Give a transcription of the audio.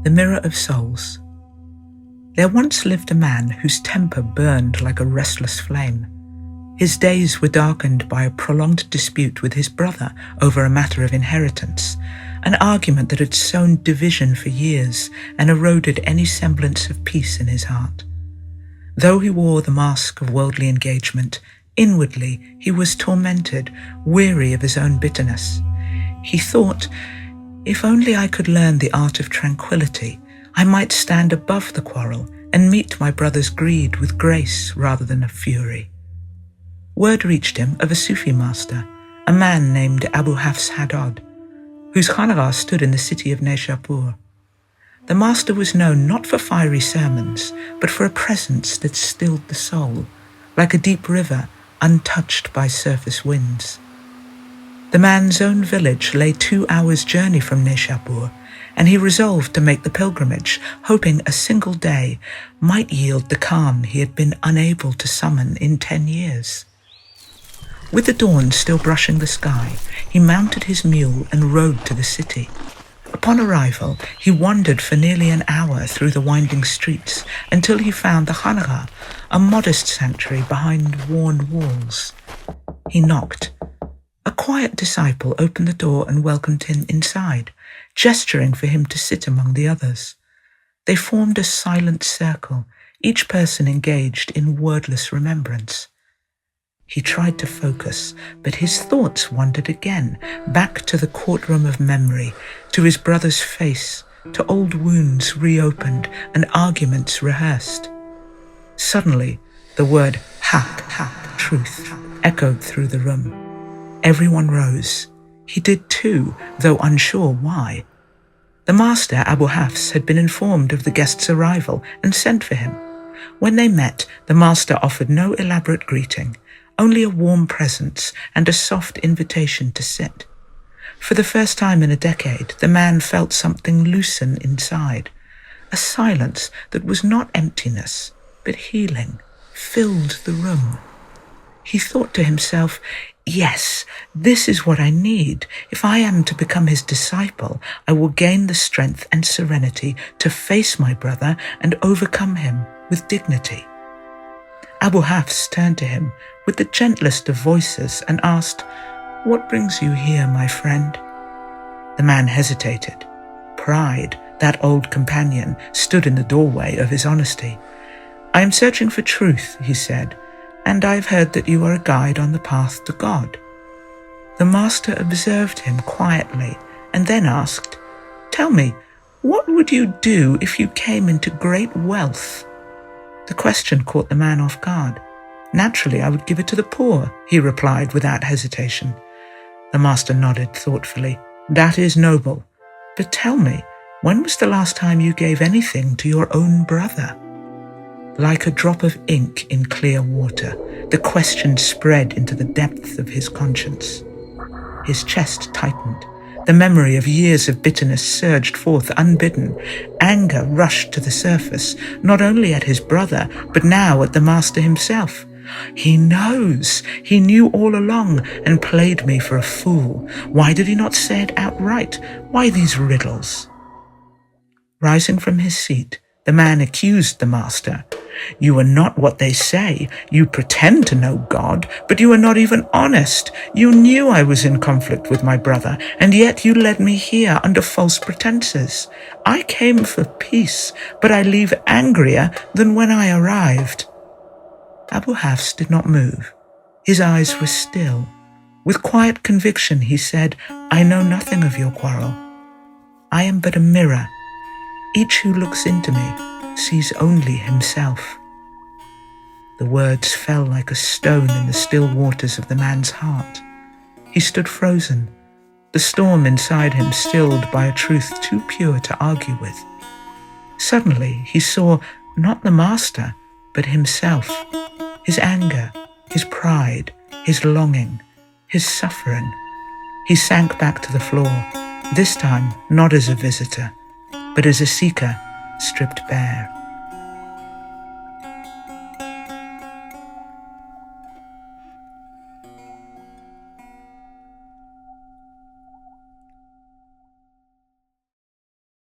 The Mirror of Souls. There once lived a man whose temper burned like a restless flame. His days were darkened by a prolonged dispute with his brother over a matter of inheritance, an argument that had sown division for years and eroded any semblance of peace in his heart. Though he wore the mask of worldly engagement, inwardly he was tormented, weary of his own bitterness. He thought, if only I could learn the art of tranquility, I might stand above the quarrel and meet my brother's greed with grace rather than of fury. Word reached him of a Sufi master, a man named Abu Hafs Haddad, whose khanaqah stood in the city of Naishapur. The master was known not for fiery sermons, but for a presence that stilled the soul, like a deep river untouched by surface winds. The man's own village lay 2 hours' journey from Naishapur, and he resolved to make the pilgrimage, hoping a single day might yield the calm he had been unable to summon in 10 years. With the dawn still brushing the sky, he mounted his mule and rode to the city. Upon arrival, he wandered for nearly an hour through the winding streets until he found the khanaqah, a modest sanctuary behind worn walls. He knocked. A quiet disciple opened the door and welcomed him inside, gesturing for him to sit among the others. They formed a silent circle, each person engaged in wordless remembrance. He tried to focus, but his thoughts wandered again, back to the courtroom of memory, to his brother's face, to old wounds reopened and arguments rehearsed. Suddenly, the word haq, truth, echoed through the room. Everyone rose. He did too, though unsure why. The master, Abu Hafs, had been informed of the guest's arrival and sent for him. When they met, the master offered no elaborate greeting, only a warm presence and a soft invitation to sit. For the first time in a decade, the man felt something loosen inside. A silence that was not emptiness, but healing, filled the room. He thought to himself, yes, this is what I need. If I am to become his disciple, I will gain the strength and serenity to face my brother and overcome him with dignity. Abu Hafs turned to him with the gentlest of voices and asked, "What brings you here, my friend?" The man hesitated. Pride, that old companion, stood in the doorway of his honesty. "I am searching for truth," he said, "and I have heard that you are a guide on the path to God." The master observed him quietly and then asked, "Tell me, what would you do if you came into great wealth?" The question caught the man off guard. "Naturally, I would give it to the poor," he replied without hesitation. The master nodded thoughtfully. "That is noble. But tell me, when was the last time you gave anything to your own brother?" Like a drop of ink in clear water, the question spread into the depth of his conscience. His chest tightened. The memory of years of bitterness surged forth unbidden. Anger rushed to the surface, not only at his brother, but now at the master himself. "He knows. He knew all along and played me for a fool. Why did he not say it outright? Why these riddles?" Rising from his seat, the man accused the master. "You are not what they say. You pretend to know God, but you are not even honest. You knew I was in conflict with my brother, and yet you led me here under false pretenses. I came for peace, but I leave angrier than when I arrived." Abu Hafs did not move. His eyes were still. With quiet conviction, he said, "I know nothing of your quarrel. I am but a mirror. Each who looks into me sees only himself." The words fell like a stone in the still waters of the man's heart. He stood frozen, the storm inside him stilled by a truth too pure to argue with. Suddenly he saw not the master, but himself, his anger, his pride, his longing, his suffering. He sank back to the floor, this time not as a visitor, but as a seeker stripped bare.